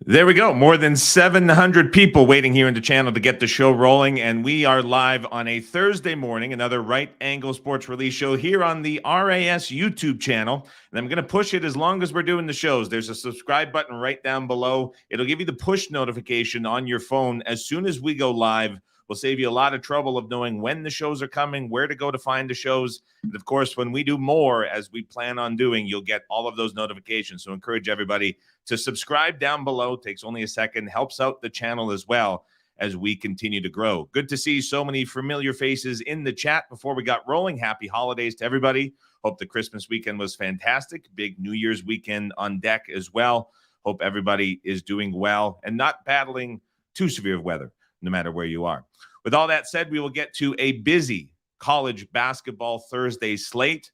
There we go. More than 700 people waiting here in the channel to get the show rolling. And we are live on a Thursday morning, another Right Angle Sports Release show here on the RAS YouTube channel. And I'm going to push it as long as we're doing the shows. There's a subscribe button right down below. It'll give you the push notification on your phone as soon as we go live. We'll save you a lot of trouble of knowing when the shows are coming, where to go to find the shows. And of course, when we do more, as we plan on doing, you'll get all of those notifications. So encourage everybody to subscribe down below. It takes only a second, helps out the channel as well as we continue to grow. Good to see so many familiar faces in the chat before we got rolling. Happy holidays to everybody. Hope the Christmas weekend was fantastic. Big New Year's weekend on deck as well. Hope everybody is doing well and not battling too severe weather, no matter where you are. With all that said, we will get to a busy college basketball Thursday slate.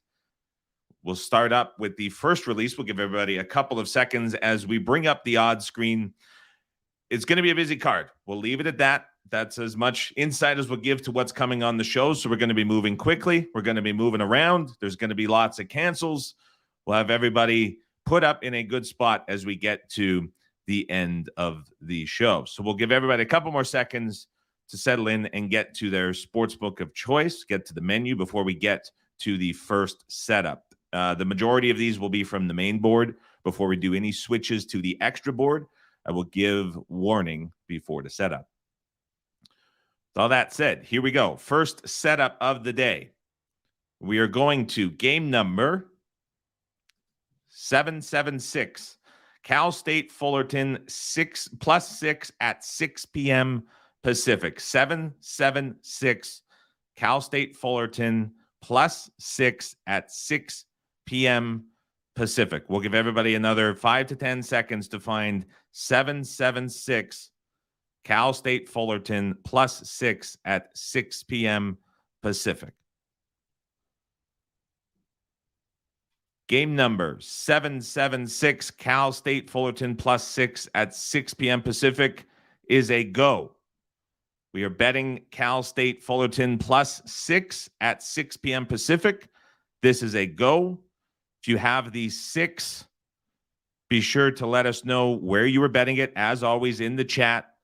We'll start up with the first release. We'll give everybody a couple of seconds as we bring up the odds screen. It's going to be a busy card. We'll leave it at that. That's as much insight as we'll give to what's coming on the show. So we're going to be moving quickly. We're going to be moving around. There's going to be lots of cancels. We'll have everybody put up in a good spot as we get to the end of the show. So we'll give everybody a couple more seconds to settle in and get to their sportsbook of choice, get to the menu before we get to the first setup. The majority of these will be from the main board. Before we do any switches to the extra board, I will give warning before the setup. With all that said, here we go. First setup of the day. We are going to game number 776. Cal State Fullerton, 6+6 at 6 p.m. Pacific. 776. Cal State Fullerton +6 at 6 p.m. Pacific. We'll give everybody another 5 to 10 seconds to find 776 Cal State Fullerton +6 at 6 p.m. Pacific. Game number 776 Cal State Fullerton +6 at 6 p.m. Pacific is a go. We are betting Cal State Fullerton +6 at 6 p.m. Pacific. This is a go. If you have the 6, be sure to let us know where you were betting it. As always, in the chat,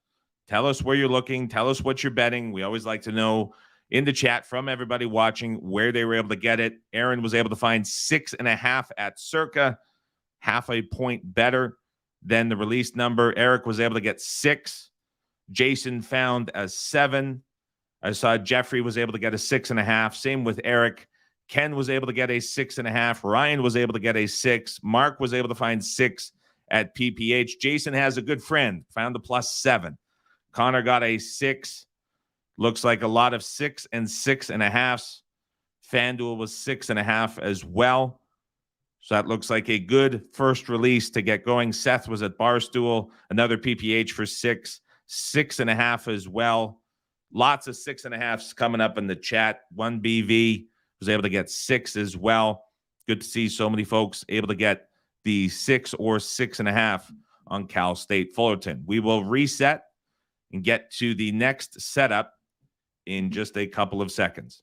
tell us where you're looking. Tell us what you're betting. We always like to know in the chat from everybody watching where they were able to get it. Aaron was able to find 6.5 at Circa, half a point better than the release number. Eric was able to get 6. Jason found a 7. I saw Jeffrey was able to get a 6.5. Same with Eric. Ken was able to get a 6.5. Ryan was able to get a 6. Mark was able to find 6 at PPH. Jason has a good friend, found the +7. Connor got a 6. Looks like a lot of 6 and 6.5s. FanDuel was 6.5 as well. So that looks like a good first release to get going. Seth was at Barstool, another PPH for 6. 6.5 as well. Lots of 6.5s coming up in the chat. 1BV was able to get 6 as well. Good to see so many folks able to get the 6 or 6.5 on Cal State Fullerton. We will reset and get to the next setup in just a couple of seconds.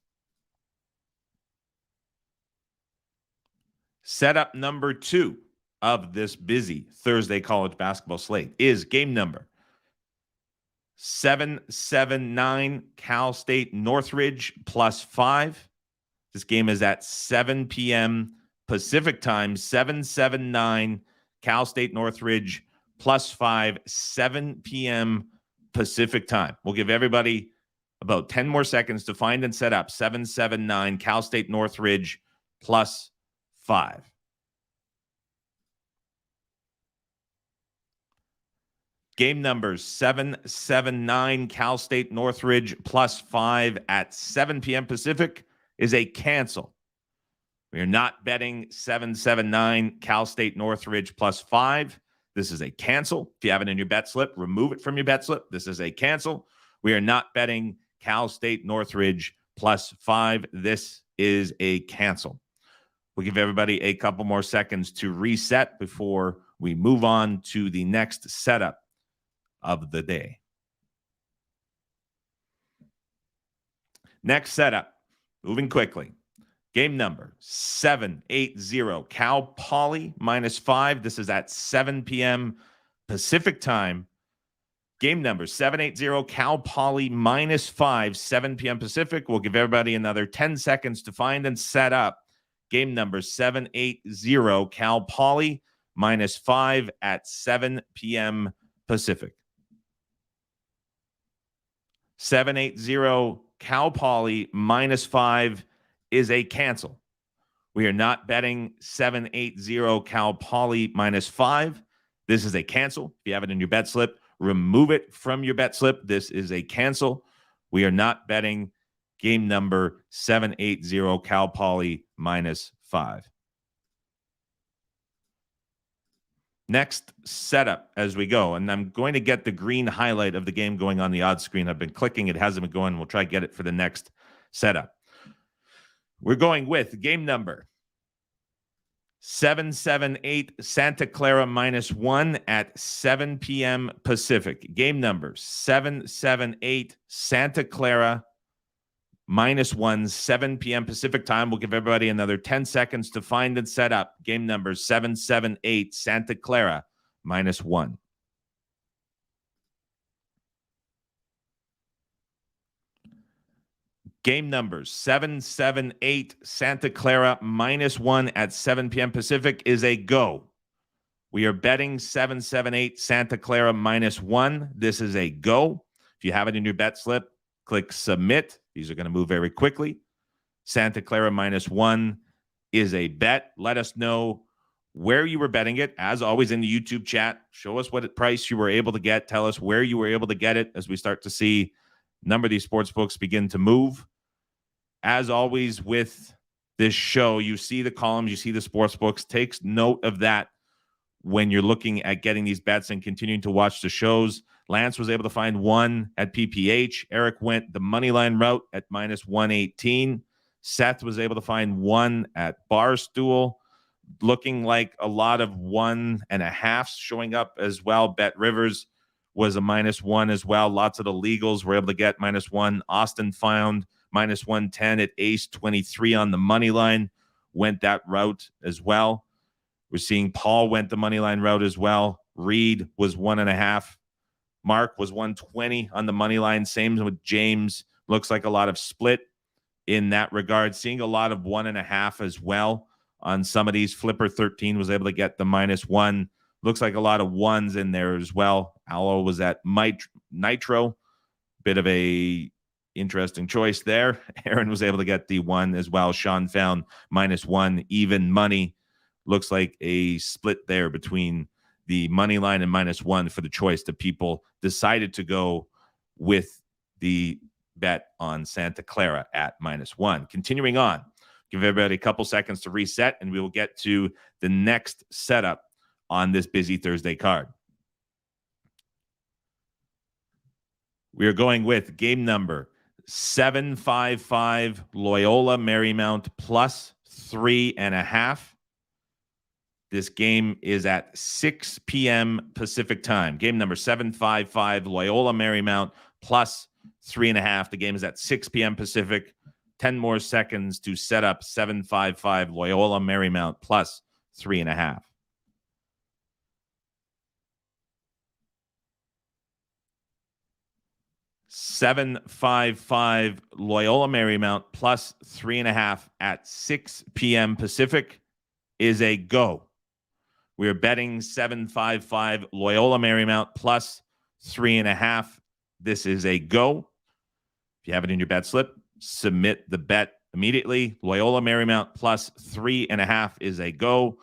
Setup number 2 of this busy Thursday college basketball slate is game number 779 Cal State Northridge +5. This game is at 7 p.m. Pacific time. 779 Cal State Northridge +5, 7 p.m. Pacific time. We'll give everybody about 10 more seconds to find and set up 779 Cal State Northridge +5. Game numbers 779 Cal State Northridge +5 at 7 p.m. Pacific is a cancel. We are not betting 779 Cal State Northridge +5. This is a cancel. If you have it in your bet slip, remove it from your bet slip. This is a cancel. We are not betting Cal State Northridge +5. This is a cancel. We'll give everybody a couple more seconds to reset before we move on to the next setup of the day. Next setup, moving quickly. Game number 780 Cal Poly -5. This is at 7 p.m. Pacific time. Game number 780 Cal Poly -5, 7 p.m. Pacific. We'll give everybody another 10 seconds to find and set up. Game number 780 Cal Poly -5 at 7 p.m. Pacific. 780 Cal Poly -5 is a cancel. We are not betting 780 Cal Poly -5. This is a cancel. If you have it in your bet slip, remove it from your bet slip. This is a cancel. We are not betting game number 780 Cal Poly -5. Next setup as we go. And I'm going to get the green highlight of the game going on the odds screen. I've been clicking. It hasn't been going. We'll try to get it for the next setup. We're going with game number 778 Santa Clara -1 at 7 p.m. Pacific. Game number 778 Santa Clara -1, 7 p.m. Pacific time. We'll give everybody another 10 seconds to find and set up. Game number 778 Santa Clara -1. Game numbers 778 Santa Clara -1 at 7 p.m. Pacific is a go. We are betting 778 Santa Clara -1. This is a go. If you have it in your bet slip, click submit. These are going to move very quickly. Santa Clara -1 is a bet. Let us know where you were betting it. As always in the YouTube chat, show us what price you were able to get. Tell us where you were able to get it as we start to see a number of these sports books begin to move. As always with this show, you see the columns, you see the sports books. Take note of that when you're looking at getting these bets and continuing to watch the shows. Lance was able to find one at PPH. Eric went the money line route at -118. Seth was able to find one at Barstool, looking like a lot of 1.5s showing up as well. Bet Rivers was a -1 as well. Lots of the legals were able to get -1. Austin found -110 at Ace 23 on the money line, went that route as well. We're seeing Paul went the money line route as well. Reed was 1.5. Mark was 120 on the money line. Same with James. Looks like a lot of split in that regard. Seeing a lot of 1.5 as well on some of these. Flipper 13 was able to get the -1. Looks like a lot of ones in there as well. Aloe was at Nitro. Bit of a interesting choice there. Aaron was able to get the 1 as well. Sean found -1. Even money. Looks like a split there between the money line and -1 for the choice. The people decided to go with the bet on Santa Clara at -1. Continuing on, give everybody a couple seconds to reset, and we will get to the next setup on this busy Thursday card. We are going with game number 755 Loyola Marymount +3.5. This game is at 6 p.m. Pacific time. Game number 755 Loyola Marymount +3.5. The game is at 6 p.m. Pacific. 10 more seconds to set up 755 Loyola Marymount +3.5. $755 Loyola Marymount +3.5 at 6 p.m. Pacific is a go. We are betting 755 Loyola Marymount +3.5. This is a go. If you have it in your bet slip, submit the bet immediately. Loyola Marymount +3.5 is a go.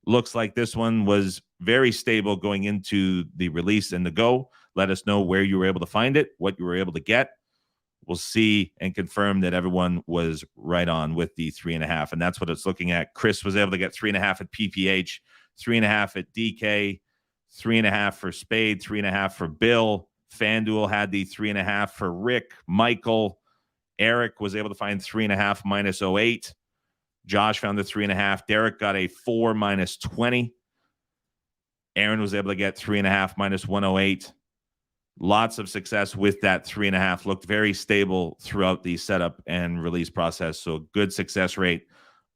Looks like this one was very stable going into the release and the go. Let us know where you were able to find it, what you were able to get. We'll see and confirm that everyone was right on with the 3.5. And that's what it's looking at. Chris was able to get 3.5 at PPH, 3.5 at DK, 3.5 for Spade, 3.5 for Bill. FanDuel had the 3.5 for Rick. Michael, Eric was able to find 3.5 -08. Josh found the 3.5. Derek got a 4 -20. Aaron was able to get 3.5 -108. Lots of success with that 3.5. Looked very stable throughout the setup and release process. So good success rate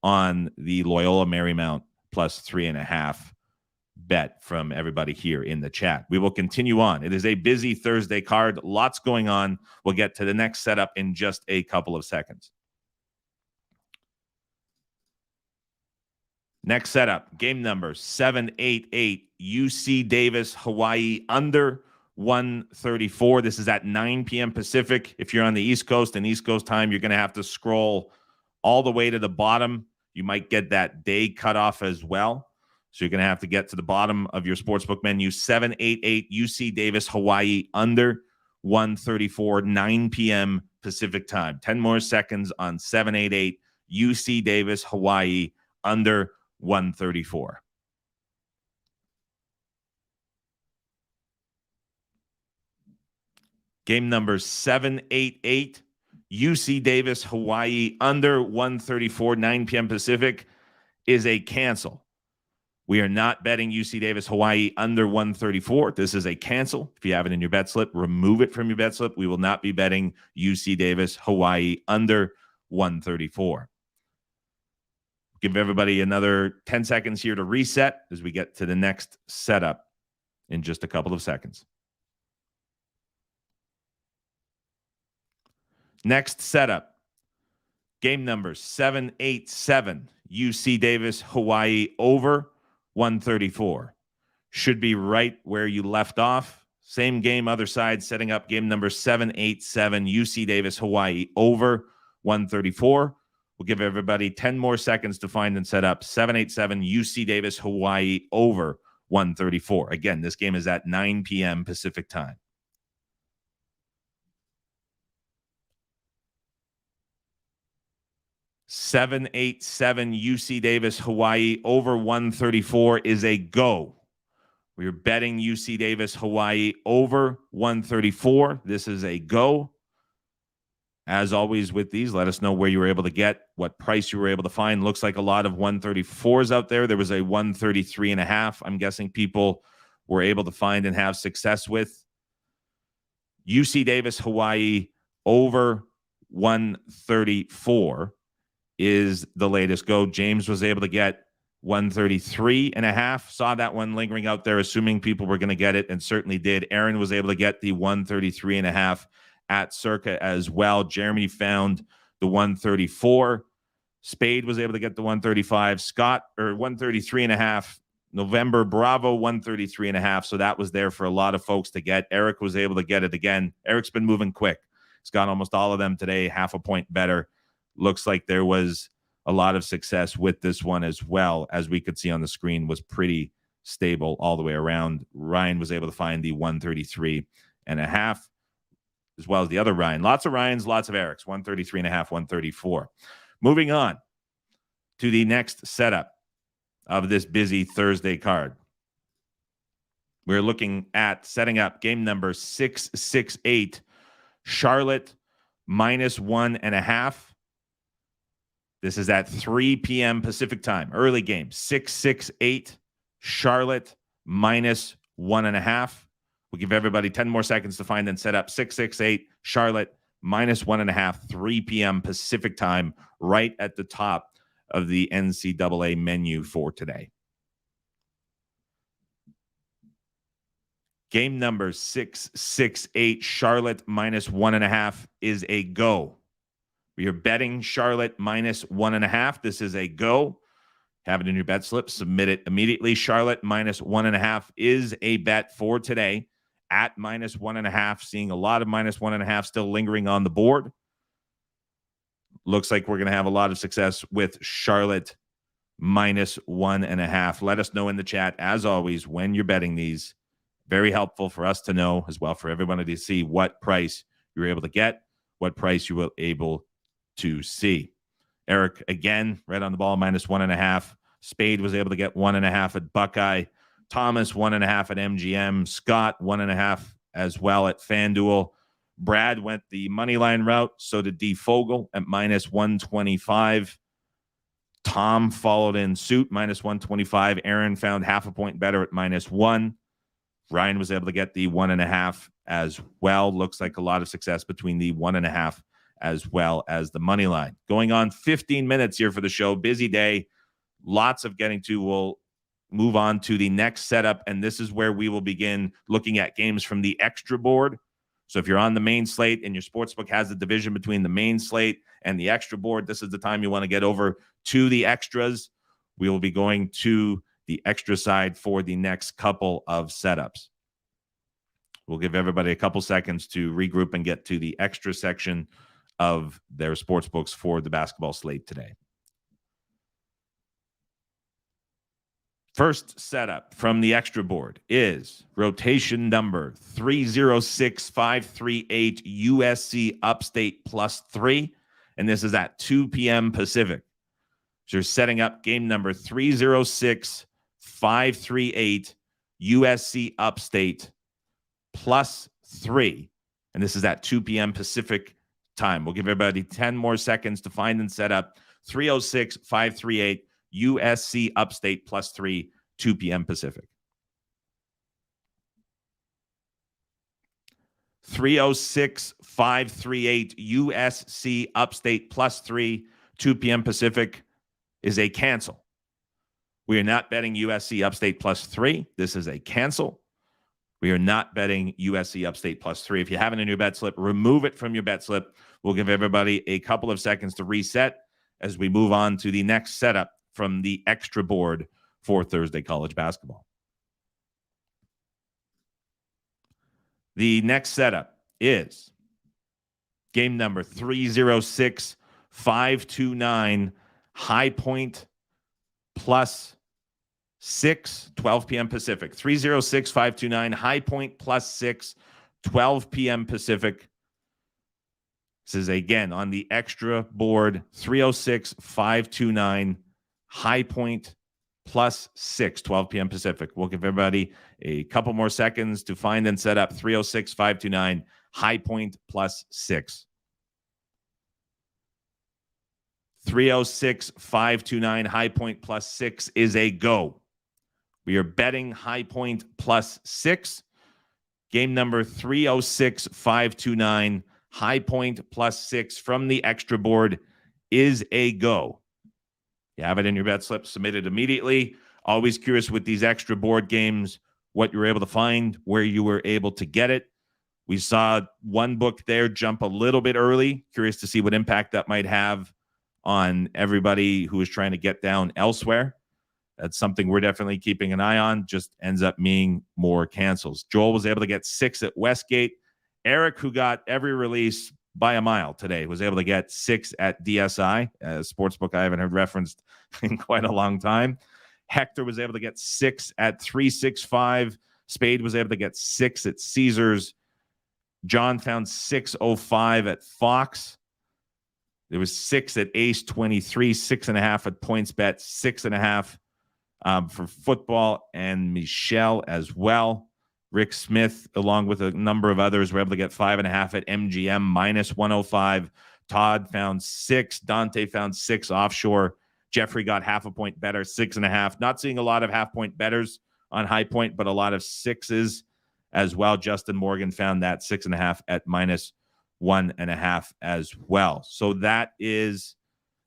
on the Loyola Marymount +3.5 bet from everybody here in the chat. We will continue on. It is a busy Thursday card. Lots going on. We'll get to the next setup in just a couple of seconds. Next setup, game number 788, UC Davis, Hawaii, under 134. This is at 9 p.m. Pacific. If you're on the East Coast and East Coast time, you're going to have to scroll all the way to the bottom. You might get that day cutoff as well. So you're going to have to get to the bottom of your sportsbook menu. 788, UC Davis, Hawaii, under 134, 9 p.m. Pacific time. 10 more seconds on 788, UC Davis, Hawaii, under 134. Game number 788, UC Davis, Hawaii, under 134, 9 p.m. Pacific, is a cancel. We are not betting UC Davis, Hawaii, under 134. This is a cancel. If you have it in your bet slip, remove it from your bet slip. We will not be betting UC Davis, Hawaii, under 134. Give everybody another 10 seconds here to reset as we get to the next setup in just a couple of seconds. Next setup, game number 787, UC Davis, Hawaii, over 134. Should be right where you left off. Same game, other side, setting up game number 787, UC Davis, Hawaii, over 134. We'll give everybody 10 more seconds to find and set up 787 UC Davis, Hawaii, over 134. Again, this game is at 9 p.m. Pacific time. $787 UC Davis, Hawaii, over 134 is a go. We're betting UC Davis, Hawaii, over 134. This is a go. As always with these, let us know where you were able to get, what price you were able to find. Looks like a lot of 134s out there. There was a 133.5. I'm guessing people were able to find and have success with. UC Davis, Hawaii, over 134 is the latest go. James was able to get 133.5. Saw that one lingering out there, assuming people were going to get it, and certainly did. Aaron was able to get the 133.5 at Circa as well. Jeremy found the 134. Spade was able to get the 135. Scott, or 133.5. November Bravo, 133.5. So that was there for a lot of folks to get. Eric was able to get it again. Eric's been moving quick. He's got almost all of them today, half a point better. Looks like there was a lot of success with this one as well. As we could see on the screen, was pretty stable all the way around. Ryan was able to find the 133.5, as well as the other Ryan. Lots of Ryans, lots of Erics. 133.5, 134. Moving on to the next setup of this busy Thursday card. We're looking at setting up game number 668, Charlotte, -1.5. This is at 3 p.m. Pacific time. Early game. 668, Charlotte, -1.5. We'll give everybody 10 more seconds to find and set up 668, Charlotte, -1.5, 3 p.m. Pacific time, right at the top of the NCAA menu for today. Game number 668, Charlotte, -1.5 is a go. We are betting Charlotte -1.5. This is a go. Have it in your bet slip. Submit it immediately. Charlotte -1.5 is a bet for today at -1.5. Seeing a lot of -1.5 still lingering on the board. Looks like we're going to have a lot of success with Charlotte -1.5. Let us know in the chat, as always, when you're betting these. Very helpful for us to know, as well for everyone to see what price you were able to get, what price you were able to see. Eric, again, right on the ball, -1.5. Spade was able to get 1.5 at Buckeye. Thomas, 1.5 at MGM. Scott, 1.5 as well at FanDuel. Brad went the money line route. So did D. Fogel at -125. Tom followed in suit, -125. Aaron found half a point better at -1. Ryan was able to get the 1.5 as well. Looks like a lot of success between the 1.5 as well as the money line. Going on 15 minutes here for the show. Busy day. Lots of getting to. We'll move on to the next setup, and this is where we will begin looking at games from the extra board. So if you're on the main slate and your sportsbook has a division between the main slate and the extra board, this is the time you want to get over to the extras. We will be going to the extra side for the next couple of setups. We'll give everybody a couple seconds to regroup and get to the extra section of their sports books for the basketball slate today. First setup from the extra board is rotation number 306538 USC Upstate +3, and this is at 2 p.m. Pacific. So you're setting up game number 306538 USC Upstate +3, and this is at 2 p.m. Pacific time. We'll give everybody 10 more seconds to find and set up 306538 USC Upstate +3, 2 p.m. Pacific. 306538 USC Upstate +3, 2 p.m. Pacific is a cancel. We are not betting USC Upstate +3. This is a cancel. We are not betting USC Upstate +3. If you have it in your bet slip, remove it from your bet slip. We'll give everybody a couple of seconds to reset as we move on to the next setup from the extra board for Thursday college basketball. The next setup is game number 306529 High Point +6, 12 p.m. Pacific. 306529 High Point +6, 12 p.m. Pacific. This is again on the extra board, 306529 High Point +6, 12 p.m. Pacific. We'll give everybody a couple more seconds to find and set up 306529 High Point +6. 306529 High Point +6 is a go. We are betting High Point +6. Game number 306529 High Point +6 from the extra board is a go. You have it in your bet slip, submit it immediately. Always curious with these extra board games, what you were able to find, where you were able to get it. We saw one book there jump a little bit early. Curious to see what impact that might have on everybody who is trying to get down elsewhere. That's something we're definitely keeping an eye on. Just ends up being more cancels. Joel was able to get 6 at Westgate. Eric, who got every release by a mile today, was able to get 6 at DSI, a sportsbook I haven't heard referenced in quite a long time. Hector was able to get 6 at 365. Spade was able to get 6 at Caesars. John found 605 at Fox. There was 6 at Ace 23, 6.5 at PointsBet, 6.5 for football, and Michelle as well. Rick Smith, along with a number of others, were able to get 5.5 at MGM, -105. Todd found 6. Dante found 6 offshore. Jeffrey got half a point better, 6.5. Not seeing a lot of half-point bettors on High Point, but a lot of 6s as well. Justin Morgan found that 6.5 at -1.5 as well. So that is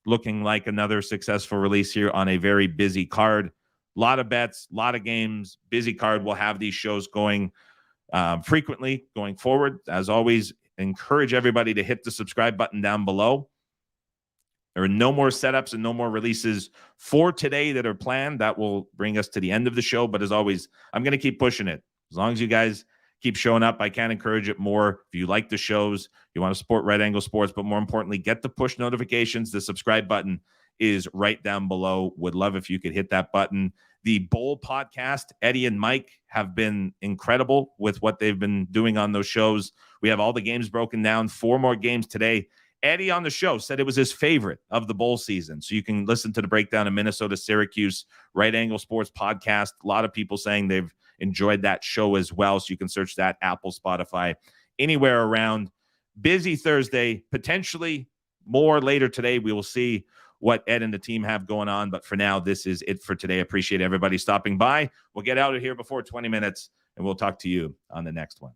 looking like another successful release here on a very busy card. A lot of bets, a lot of games, busy card. We'll have these shows going frequently going forward. As always, encourage everybody to hit the subscribe button down below. There are no more setups and no more releases for today that are planned. That will bring us to the end of the show. But as always, I'm going to keep pushing it. As long as you guys keep showing up, I can encourage it more. If you like the shows, you want to support Right Angle Sports, but more importantly, get the push notifications. The subscribe button is right down below. Would love if you could hit that button. The Bowl podcast, Eddie and Mike have been incredible with what they've been doing on those shows. We have all the games broken down, 4 more games today. Eddie on the show said it was his favorite of the bowl season. So you can listen to the breakdown of Minnesota, Syracuse, Right Angle Sports podcast. A lot of people saying they've enjoyed that show as well. So you can search that, Apple, Spotify, anywhere around. Busy Thursday, potentially more later today. We will see what Ed and the team have going on. But for now, this is it for today. Appreciate everybody stopping by. We'll get out of here before 20 minutes, and we'll talk to you on the next one.